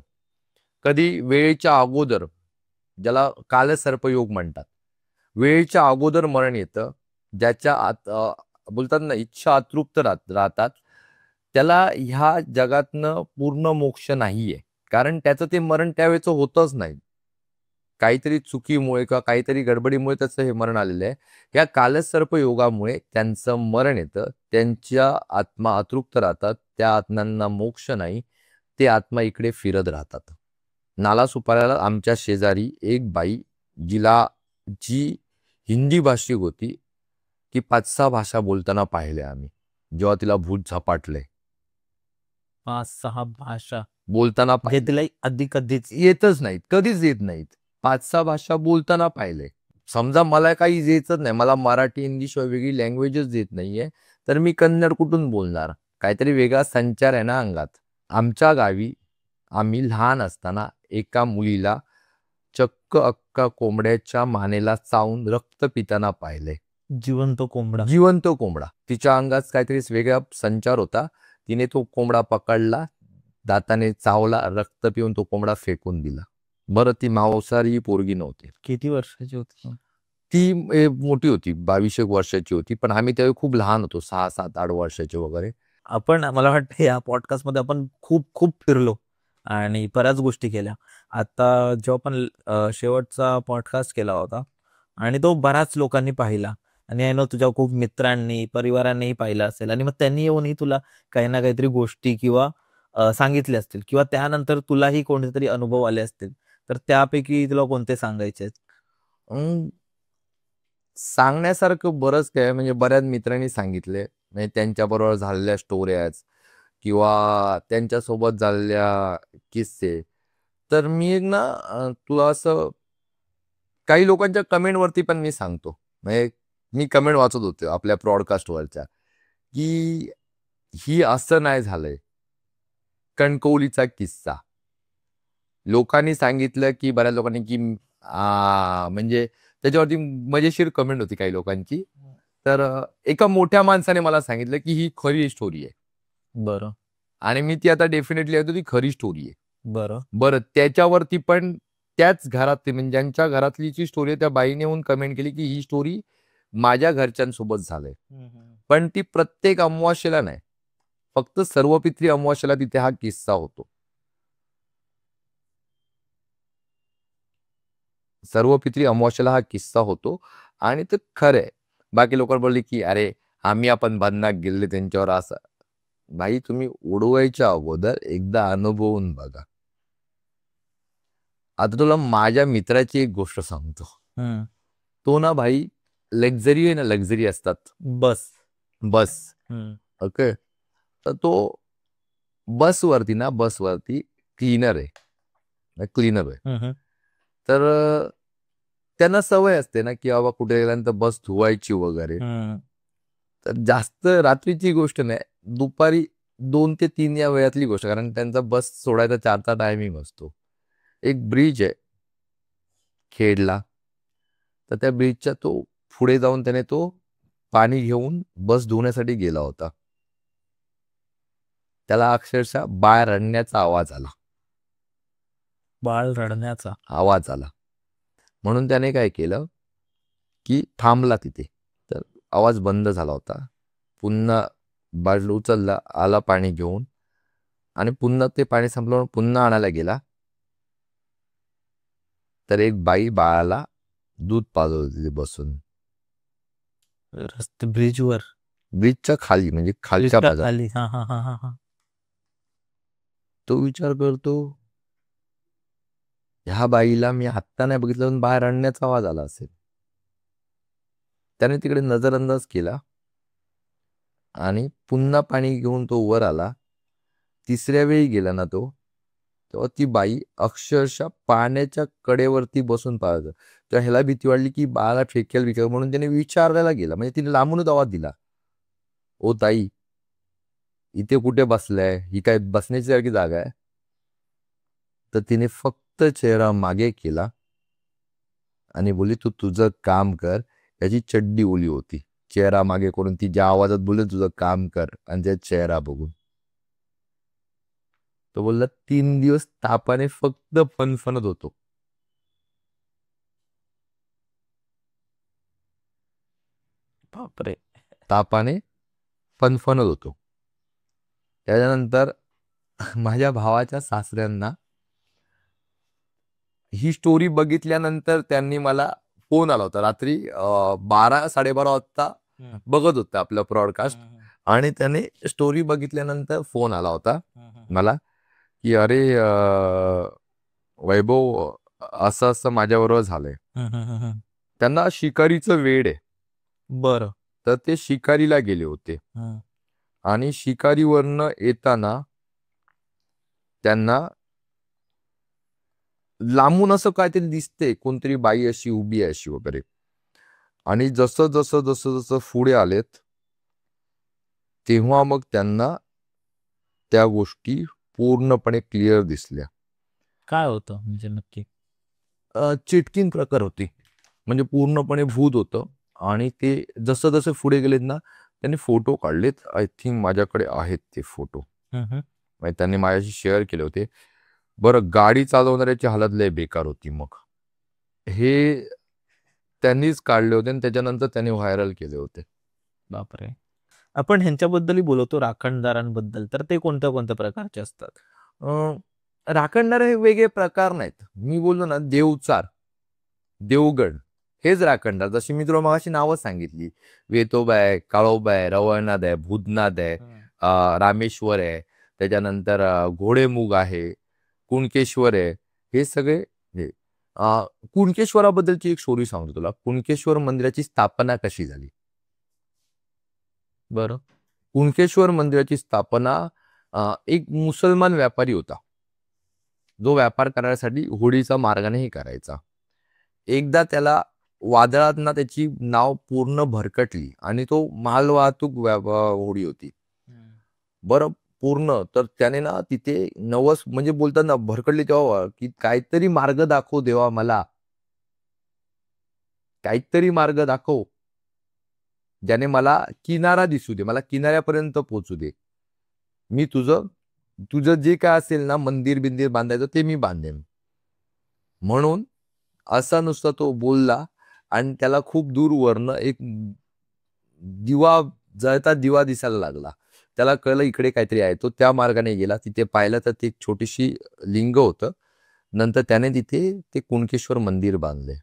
कधी वेळेच्या अगोदर, ज्याला कालसर्पयोग म्हणतात, वेळेच्या अगोदर मरण येतं. ज्याच्या आत बोलतात ना इच्छा अतृप्त राहतात, त्याला ह्या जगातनं पूर्ण मोक्ष नाहीये, कारण त्याचं ते मरण त्यावेळेचं होतच नाही. काहीतरी चुकीमुळे किंवा काहीतरी गडबडीमुळे त्याचं हे मरण आलेलं आहे. या कालसर्प योगामुळे त्यांचं मरण येतं. त्यांच्या आत्मा अतृप्त राहतात, त्या आत्म्यांना मोक्ष नाही, ते आत्मा इकडे फिरत राहतात. नालासोपाऱ्याला आमच्या शेजारी एक बाई, जी हिंदी भाषिक होती, ती 5-6 भाषा बोलताना पाहिले आम्ही, जेव्हा तिला भूत झपाटले. 5-6 भाषा बोलताना तिला आधी कधीच येतच नाहीत, कधीच येत नाहीत. 5-6 भाषा बोलताना पाहिले. समजा मला काही येतच नाही, मला मराठी, इंग्लिश वेगळी लँग्वेजच येत नाहीये, तर मी कन्नड कुठून बोलणार? काहीतरी वेगळा संचार आहे ना अंगात. आमच्या गावी आम्ही लहान असताना एका मुलीला चक्क अक्का कोंबड्याच्या मानेला चावून रक्त पिताना पाहिले. जिवंत कोंबडा. तिच्या अंगात काहीतरी वेगळा संचार होता. तिने तो कोंबडा पकडला, दाताने चावला, रक्त पिऊन तो कोंबडा फेकून दिला. बरं, ती मांसाहारी पोरगी नव्हती. किती वर्षाची होती ती? मोठी होती, 22 वर्षाची होती, पण आम्ही त्यावेळी खूप लहान होतो, 6-7-8 वर्षाचे वगैरे. आपण, मला वाटतं या पॉडकास्ट मध्ये आपण खूप खूप फिरलो आणि बऱ्याच गोष्टी केल्या. आता जेव्हा आपण शेवटचा पॉडकास्ट केला होता आणि तो बऱ्याच लोकांनी पाहिला, आणि आय नो तुझ्या खूप मित्रांनी, परिवारांनीही पाहिला असेल, आणि मग त्यांनी येऊनही तुला काही ना काहीतरी गोष्टी किंवा सांगितले असतील, किंवा त्यानंतर तुलाही कोणतेतरी अनुभव आले असतील, तर त्यापैकी तुला कोणते सांगायचे? सांगण्यासारखं बरंच काय, म्हणजे बऱ्याच मित्रांनी सांगितले, म्हणजे त्यांच्याबरोबर झालेल्या स्टोऱ्याज किंवा त्यांच्यासोबत झालेल्या किस्से. तर मी एक ना तुला असं काही लोकांच्या कमेंटवरती पण मी सांगतो. म्हणजे मी कमेंट वाचत होते आपल्या ब्रॉडकास्टवरच्या, की ही असं नाही झालंय. कणकवलीचा किस्सा लोकांनी सांगितलं, की बऱ्याच लोकांनी, की म्हणजे त्याच्यावरती मजेशीर कमेंट होती काही लोकांची. तर एका मोठ्या माणसाने मला सांगितलं की ही खरी स्टोरी आहे. बरं. आणि मी ती आता डेफिनेटली येतो, ती खरी स्टोरी आहे. बरं, त्याच्यावरती पण त्याच घरात, म्हणजे ज्यांच्या घरातली जी स्टोरी आहे, त्या बाईने येऊन कमेंट केली की ही स्टोरी माझ्या घरच्यांसोबत झालंय. पण ती प्रत्येक अमावास्येला नाही, फक्त सर्वपित्री अमावास्येला तिथे हा किस्सा होतो. सर्वपित्री अमावास्येला हा किस्सा होतो आणि ते खरं आहे. बाकी लोक बोलले की अरे आपण बदनाक गेले त्यांच्यावर, असं. भाई, तुम्ही उडवायच्या अगोदर एकदा अनुभवून बघा. आता तुला माझ्या मित्राची एक गोष्ट सांगतो. तो ना भाई, लक्झरी आहे ना, लक्झरी असतात, बस ओके, तर तो बसवरती क्लीनर आहे. तर त्यांना सवय असते ना की बाबा कुठे गेल्यानंतर बस धुवायची वगैरे. तर जास्त रात्रीची गोष्ट नाही, दुपारी 2 ते 3 या वेळातली गोष्ट, कारण त्यांचा बस सोडायचा 4चा टायमिंग असतो. एक ब्रिज आहे, खेडला. तर त्या ब्रिजच्या तो पुढे जाऊन त्याने तो पाणी घेऊन बस धुण्यासाठी गेला होता. त्याला अक्षरशः बाळ रडण्याचा आवाज आला. बाळ रडण्याचा आवाज आला म्हणून त्याने काय केलं की थांबला तिथे. तर आवाज बंद झाला होता. पुन्हा बाळ उचलला, आला पाणी घेऊन आणि पुन्हा ते पाणी संपल्यावर पुन्हा आणायला गेला. तर एक बाई बाळाला दूध पाजत होती तिथे बसून रस्ते ब्रिजवर, ब्रिजच्या खाली, म्हणजे खालच्या ब्रिजच्या बाजूला. खाली. हा हा हा हा हा. तो विचार करतो, ह्या बाईला मी आत्ता नाही बघितलं पण बाहेर रडण्याचा आवाज आला असेल. त्याने तिकडे नजरअंदाज केला आणि पुन्हा पाणी घेऊन तो वर आला. तिसऱ्या वेळी गेला ना तो, तेव्हा ती बाई अक्षरशः पाण्याच्या कडेवरती बसून पाहत. तेव्हा ह्याला भीती वाटली की बाळाला फेकेल विकेल म्हणून त्याने विचारायला गेला. म्हणजे तिने लांबूनच आवाज दिला, ओ ताई, इथे कुठे बसलाय? ही काय बसण्याची सारखी जागा आहे? तर तिने फक्त चेहरा मागे केला आणि बोलली, तू तुझं काम कर. याची चड्डी ओली होती. चेहरा मागे करून ती ज्या आवाजात बोलली, तुझं काम कर, आणि त्या चेहरा बघून तो बोलला, 3 दिवस तापाने फक्त फणफणत होतो. बापरे. तापाने फणफणत होतो. त्याच्यानंतर माझ्या भावाच्या सासऱ्यांना ही स्टोरी बघितल्यानंतर त्यांनी मला फोन आला होता रात्री 12-12:30 वाजता बघत होते आपलं ब्रॉडकास्ट. आणि त्याने स्टोरी बघितल्यानंतर फोन आला होता मला की अरे वैभव, असं असं माझ्याबरोबर झालंय. त्यांना शिकारीचं वेड आहे. बरं. तर ते शिकारीला गेले होते आणि शिकारीवरनं येताना त्यांना लांबून असं काहीतरी दिसते, कोणतरी बाई अशी उभी आहे अशी वगैरे. आणि जसं जसं जसं जसं पुढे आलेत तेव्हा मग त्यांना त्या गोष्टी पूर्णपणे क्लिअर दिसल्या. काय होतं म्हणजे नक्की? चिटकीन प्रकार होती, म्हणजे पूर्णपणे भूत होतं. आणि ते जसं जसं पुढे गेलेत ना, त्यांनी फोटो काढलेत. आय थिंक माझ्याकडे आहेत ते फोटो, म्हणजे त्यांनी माझ्याशी शेअर केले होते. बरं, गाडी चालवणाऱ्याची हालत लय बेकार होती. मग हे त्यांनीच काढले होते आणि त्याच्यानंतर त्यांनी व्हायरल केले होते. बापरे. आपण ह्यांच्याबद्दलही बोलतो, राखणदारांबद्दल. तर ते कोणत्या कोणत्या प्रकारचे असतात? राखणदार हे वेगळे प्रकार नाहीत. मी बोललो ना, देवचार, देवगड हेच राखणदार. जशी मी तुला मगाशी नावं सांगितली, वेतोबा आहे, काळोबा आहे, रवळनाथ आहे, भूतनाथ आहे, रामेश्वर आहे, त्याच्यानंतर घोडेमुग आहे, कुणकेश्वर आहे. हे सगळे हे. कुणकेश्वराबद्दलची एक स्टोरी सांगतो तुला. कुणकेश्वर मंदिराची स्थापना कशी झाली. बरं. कुणकेश्वर मंदिराची स्थापना एक मुसलमान व्यापारी होता, जो व्यापार करण्यासाठी होडीचा मार्गाने हे करायचा. एकदा त्याला वादळात ना त्याची नाव पूर्ण भरकटली आणि तो मालवाहतूक होडी होती. बरं, पूर्ण. तर त्याने ना तिथे नवस, म्हणजे बोलतात ना, भरकटली तेव्हा की काहीतरी मार्ग दाखव देवा, मला काहीतरी मार्ग दाखव ज्याने मला किनारा दिसू दे, मला किनाऱ्यापर्यंत पोहोचू दे. मी तुझं जे काय असेल ना, मंदिर बिंदिर बांधायचं ते मी बांधेन. म्हणून असा नुसता तो बोलला आणि त्याला खूप दूरवरनं एक दिवा, जळता दिवा दिसायला लागला. त्याला कळलं इकडे काहीतरी आहे. तो त्या मार्गाने गेला. तिथे पाहिलं तर ते एक छोटीशी लिंग होतं. नंतर त्याने तिथे ते कुणकेश्वर मंदिर बांधले.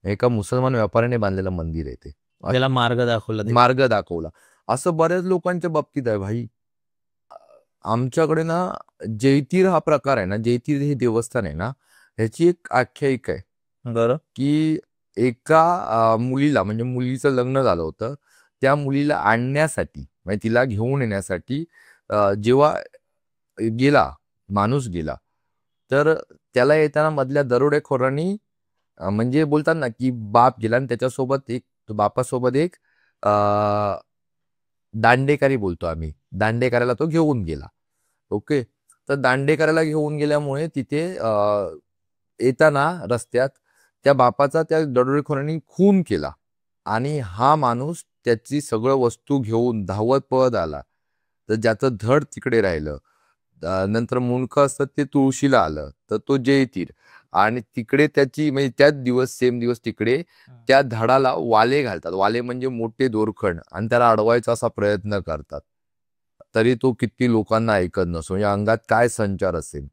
एका मुसलमान व्यापाऱ्याने बांधलेलं मंदिर आहे ते. त्याला मार्ग दाखवला. मार्ग दाखवला. असं बऱ्याच लोकांच्या बाबतीत आहे भाई. आमच्याकडे ना जैतीर हा प्रकार आहे ना, जैतीर हे देवस्थान आहे ना, ह्याची एक आख्यायिका आहे. बरं. की एका मुलीला, म्हणजे मुलीचं लग्न झालं होतं, त्या मुलीला आणण्यासाठी, म्हणजे तिला घेऊन येण्यासाठी जेव्हा गेला माणूस गेला, तर त्याला येताना मधल्या दरोडेखोरांनी, म्हणजे बोलतात ना की बाप गेला आणि त्याच्यासोबत बापासोबत एक दांडेकरी बोलतो आम्ही, दांडेकऱ्याला तो घेऊन गेला. ओके. तर दांडेकऱ्याला घेऊन गेल्यामुळे तिथे येताना रस्त्यात त्या बापाचा त्या दरोडेखोरांनी खून केला आणि हा माणूस त्याची सगळं वस्तू घेऊन धावत पळत आला. तर ज्याचं धड तिकडे राहिलं, नंतर मुंडकं असतं ते तुळशीला आलं, तर तो जयतीर आणि तिकडे त्याची म्हणजे त्याच दिवस सेम दिवस तिकडे त्या धडाला वाले घालतात. वाले म्हणजे मोठे दोरखंड आणि त्याला अडवायचा असा प्रयत्न करतात. तरी तो किती लोकांना ऐकत नसतो. म्हणजे अंगात काय संचार असेल.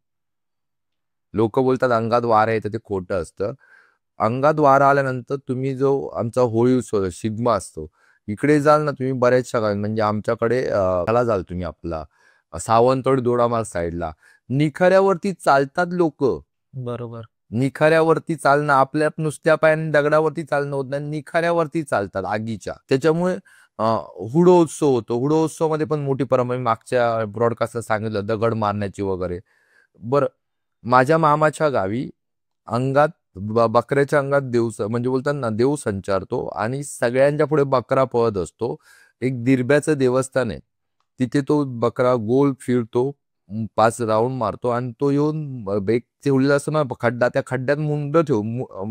लोक बोलतात अंगात वारा येतं, ते खोटं असतं. अंगात वारा आल्यानंतर तुम्ही जो आमचा होळी उत्सव शिगमा असतो इकडे जाल ना तुम्ही बऱ्याचशा गावी, म्हणजे आमच्याकडे ह्याला जाल तुम्ही आपला सावंतवाडी दोडामार्ग साईडला निखाऱ्यावरती चालतात लोक. बरोबर. निखाऱ्यावरती चालणं आपल्या नुसत्या पायाने दगडावरती चालणं होत नाही, निखाऱ्यावरती चालतात आगीच्या. त्याच्यामुळे हुडो उत्सव होतो. हुडो उत्सव मध्ये पण मोठी परंपरा, मागच्या ब्रॉडकास्टला सांगितलं दगड मारण्याची वगैरे. बरं, माझ्या मामाच्या गावी अंगात बकऱ्याच्या अंगात देव म्हणजे बोलतात ना देव संचारतो आणि सगळ्यांच्या पुढे बकरा पळत असतो. एक दिरब्याचं देवस्थान आहे, तिथे तो बकरा गोल फिरतो, 5 राऊंड मारतो आणि तो येऊन एक ठेवलेला असतो ना खड्डा, त्या खड्ड्यात मुंड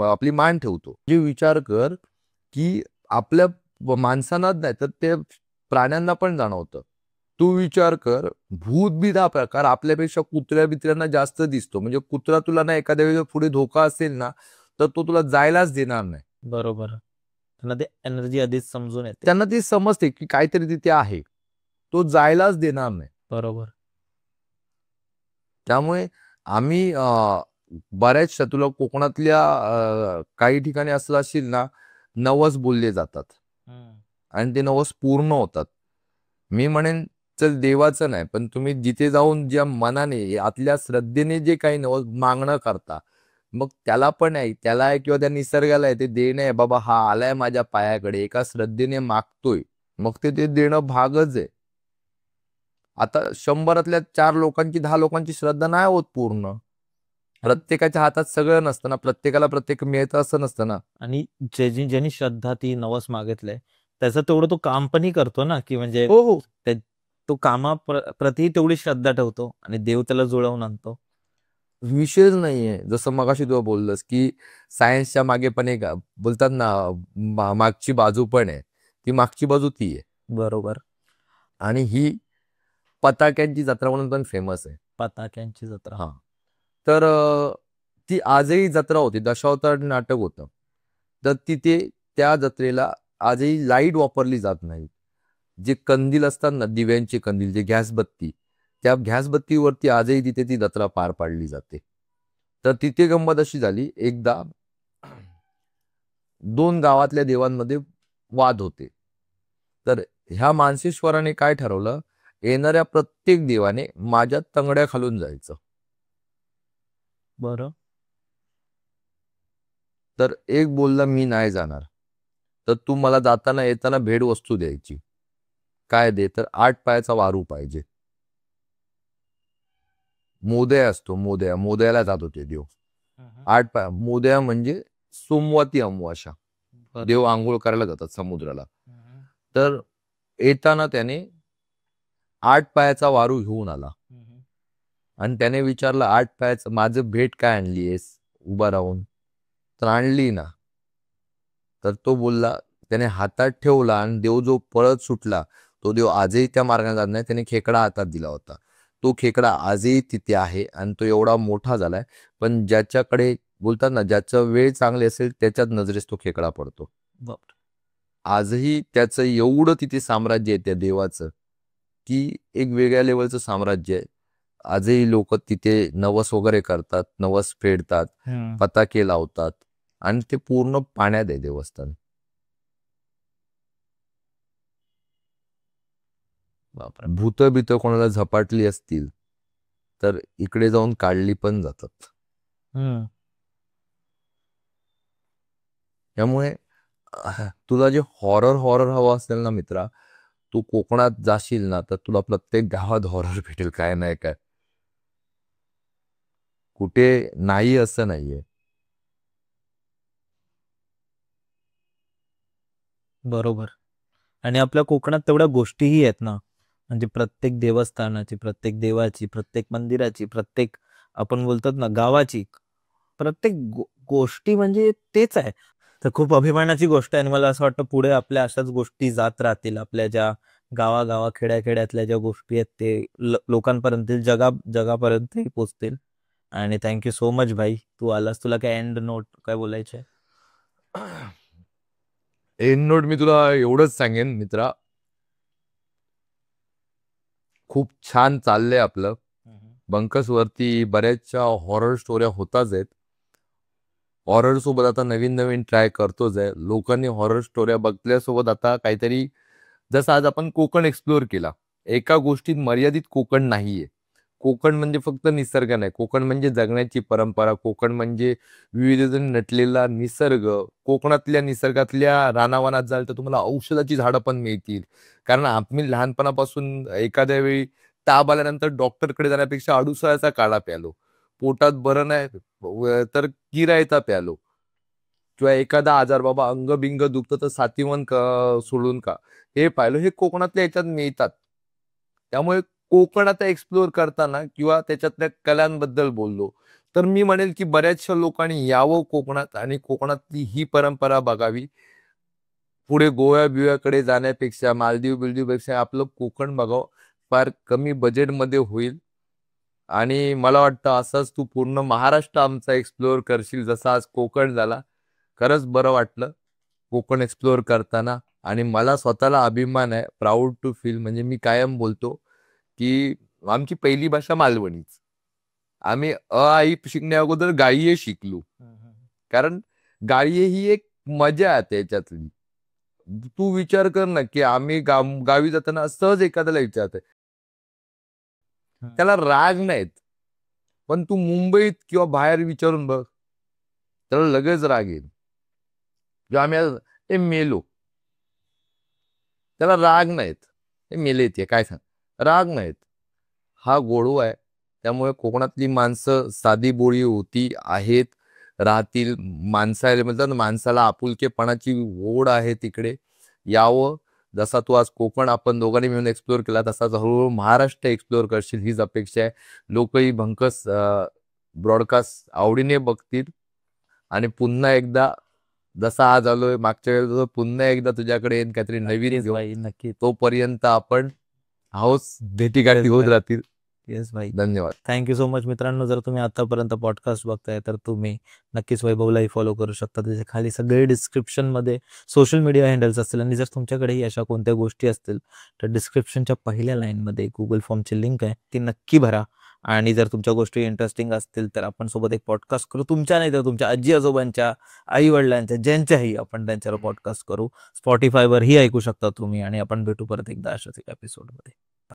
आपली मान ठेवतो. जे विचार कर की आपल्या माणसांनाच नाही तर ते प्राण्यांना पण जाणवतं. तू विचार कर, भूतबीत हा प्रकार आपल्यापेक्षा कुत्र्या बित्र्यांना जास्त दिसतो. म्हणजे कुत्रा तुला ना एखाद्या वेळेस पुढे धोका असेल ना तर तो तुला जायलाच देणार नाही. बरोबर. त्यांना ते एनर्जी आधीच समजून येते. त्यांना ती समजते की काहीतरी तिथे आहे, तो जायलाच देणार नाही. बरोबर. त्यामुळे आम्ही बऱ्याचशा तुला कोकणातल्या काही ठिकाणी असं असेल ना नवस बोलले जातात आणि ते नवस पूर्ण होतात. मी म्हणेन चल देवाचं नाही, पण तुम्ही जिथे जाऊन ज्या मनाने आतल्या श्रद्धेने जे काही नवस मागणं करता, मग त्याला पण आहे, त्याला आहे किंवा त्या निसर्गाला आहे, ते देणं आहे. बाबा हा आलाय माझ्या पायाकडे, एका श्रद्धेने मागतोय, मग ते देणं भागच आहे. आता 100तल्या 4 लोकांची 10 लोकांची श्रद्धा नाही होत पूर्ण. प्रत्येकाच्या हातात सगळं नसतं ना, प्रत्येकाला प्रत्येक मिळतं असं नसतं ना. आणि ज्यांनी श्रद्धा ती नवस मागितलंय त्याचं तेवढं तो काम पण ही करतो ना, की म्हणजे हो हो तो प्रती तेवढी श्रद्धा ठेवतो आणि देव त्याला जुळवून आणतो. विषयच नाहीये. जसं मगाशी तू बोललंस की सायन्सच्या मागे पण एक बोलतात ना मागची बाजू पण आहे, ती मागची बाजू ती आहे. बरोबर. आणि ही पताक्यांची जत्रा म्हणून पण फेमस आहे. पताक्यांची जत्रा. हा, तर ती आजही जत्रा होती, दशावतार नाटक होतं. तर तिथे त्या जत्रेला आजही लाईट वापरली जात नाही. जे कंदील असतात ना, दिव्यांचे कंदील, जे गॅस बत्ती, त्या गॅस बत्तीवरती आजही तिथे ती जत्रा पार पाडली जाते. तर तिथे गंमत अशी झाली, एकदा 2 गावातल्या देवांमध्ये वाद होते. तर ह्या मानसेश्वराने काय ठरवलं, येणाऱ्या प्रत्येक देवाने माझ्या तंगड्या खालून जायचं. बरं. तर एक बोलला मी नाही जाणार, तर तू मला जाताना येताना भेट वस्तू द्यायची. काय दे, तर 8 पायाचा वारू पाहिजे. मोदया असतो, मोदयाला जात होते देव. 8 पाय मोदया म्हणजे सोमवती अमावास्या, देव आंघोळ करायला जातात समुद्राला. तर येताना त्याने 8 पायाचा वारू घेऊन आला आणि त्याने विचारलं 8 पायाचं माझं भेट काय आणलीयस उभा राहून, तर आणली ना. तर तो बोलला, त्याने हातात ठेवला आणि देव जो पळत सुटला, तो देव आजही त्या मार्गाने जात नाही. त्याने खेकडा हातात दिला होता, तो खेकडा आजही तिथे आहे आणि तो एवढा मोठा झालाय. पण ज्याच्याकडे बोलतात ना, ज्याचं वेळ चांगली असेल त्याच्याच नजरेस तो खेकडा पडतो. आजही त्याचं एवढं तिथे साम्राज्य आहे त्या देवाचं, की एक वेगळ्या लेवलचं साम्राज्य आहे. आजही लोक तिथे नवस वगैरे करतात, नवस फेडतात, पताके लावतात आणि ते पूर्ण पाण्यात आहे देवस्थान. भूत बीत कोणाला झपाटली असतील तर इकडे जाऊन काढली पण जातात. त्यामुळे तुला जे हॉरर हवं असेल ना मित्रा, तू कोकणात जाशील ना तर तुला प्रत्येक गावात हॉरर भेटेल, काय नाही काय. कुठे नाही असं नाहीये. बरोबर. आणि आपल्या कोकणात तेवढ्या गोष्टीही आहेत ना, म्हणजे प्रत्येक देवस्थानाची, प्रत्येक देवाची, प्रत्येक मंदिराची, प्रत्येक आपण बोलतात ना गावाची प्रत्येक गोष्टी म्हणजे तेच आहे. तर खूप अभिमानाची गोष्ट आहे आणि मला असं वाटतं पुढे आपल्या अशाच गोष्टी जात राहतील. आपल्या ज्या गावा खेड्यातल्या ज्या गोष्टी आहेत ते लोकांपर्यंत जगापर्यंतही पोचतील. आणि थँक्यू सो मच भाई, तू आलास. तुला काय एंड नोट काय बोलायचंय? एंड नोट मी तुला एवढंच सांगेन मित्रा, खूप छान चाललंय आपलं. बंकस वरती बऱ्याचशा हॉरर स्टोऱ्या होताच आहेत. हॉरर सोबत आता नवीन नवीन ट्राय करतोच आहे. लोकांनी हॉरर स्टोऱ्या बघल्यासोबत आता काहीतरी, जसं आज आपण कोकण एक्सप्लोअर केला, एका गोष्टीत मर्यादित कोकण नाहीये. कोकण म्हणजे फक्त निसर्ग नाही, कोकण म्हणजे जगण्याची परंपरा, कोकण म्हणजे विविधतेने नटलेला निसर्ग. कोकणातल्या निसर्गातल्या रानावनात जाल तर तुम्हाला औषधाची झाडं पण मिळतील. कारण आम्ही लहानपणापासून एखाद्या वेळी ताप आल्यानंतर डॉक्टरकडे जाण्यापेक्षा अडुसळाचा काढा प्यालो, पोटात बरं नाही तर किरायता प्यालो, किंवा एखादा आजार बाबा अंगबिंग दुखतं तर सातीवन सोडून का हे पाहिलं, हे कोकणातल्या याच्यात मिळतात. त्यामुळे कोकण आता एक्सप्लोअर करताना किंवा त्याच्यातल्या कलांबद्दल बोललो तर मी म्हणेल की बऱ्याचशा लोकांनी यावं कोकणात आणि कोकणातली ही परंपरा बघावी. पुढे गोव्या बिव्याकडे जाण्यापेक्षा, मालदीव पेक्षा आपलं कोकण बघावं. फार कमी बजेटमध्ये होईल आणि मला वाटतं असंच तू पूर्ण महाराष्ट्र आमचा एक्सप्लोअर करशील जसं आज कोकण झाला. खरंच बरं वाटलं कोकण एक्सप्लोअर करताना आणि मला स्वतःला अभिमान आहे, प्राऊड टू फील. म्हणजे मी कायम बोलतो की आमची पहिली भाषा मालवणीच. आम्ही आई शिकण्या अगोदर गाळीये शिकलो, कारण गाळीये ही एक मजा आहे त्याच्यातली. तू विचार कर ना की आम्ही गावी जाताना सहज एखाद्याला विचारते, त्याला राग नाहीत, पण तू मुंबईत किंवा बाहेर विचारून बघ, त्याला लगेच राग येईल. जेव्हा आम्ही मेलो, त्याला राग नाहीत, हे मेले ते काय सांग, राग नाहीत. हा गोडवा आहे. त्यामुळे कोकणातली माणसं साधी बोळी होती, आहेत, राहतील. माणसाला म्हणतात ना, माणसाला आपुलकेपणाची ओढ आहे तिकडे. यावं. जसा तू आज कोकण आपण दोघांनी मिळून एक्सप्लोअर केला तसाच हळूहळू महाराष्ट्र एक्सप्लोअर करशील हीच अपेक्षा आहे. लोकही भंकस ब्रॉडकास्ट आवडीने बघतील आणि पुन्हा एकदा जसा आज आलोय मागच्या वेळेस पुन्हा एकदा तुझ्याकडे येईन काहीतरी नवीन घेऊन. नक्की. तोपर्यंत आपण हाऊस भेटीगाठी होत राहतील. येस भाई, धन्यवाद. Thank you so much. मित्रांनो, जर तुम्ही आतापर्यंत पॉडकास्ट बघताय तर तुम्ही नक्कीच वैभवलाही फॉलो करू शकता. त्याच्या खाली सगळे डिस्क्रिप्शनमध्ये सोशल मीडिया हँडल्स असतील आणि जर तुमच्याकडेही अशा कोणत्या गोष्टी असतील तर डिस्क्रिप्शनच्या पहिल्या लाईनमध्ये गुगल फॉर्मची लिंक आहे, ती नक्की भरा. आणि जर तुमच्या गोष्टी इंटरेस्टिंग असतील तर आपण सोबत एक पॉडकास्ट करू. तुमच्या नाही तर तुमच्या आजी आजोबांच्या, आई वडिलांच्या, ज्यांच्याही आपण त्यांच्यावर पॉडकास्ट करू. स्पॉटिफायवरही ऐकू शकता तुम्ही आणि आपण भेटू परत एकदा अशाच एका एपिसोडमध्ये.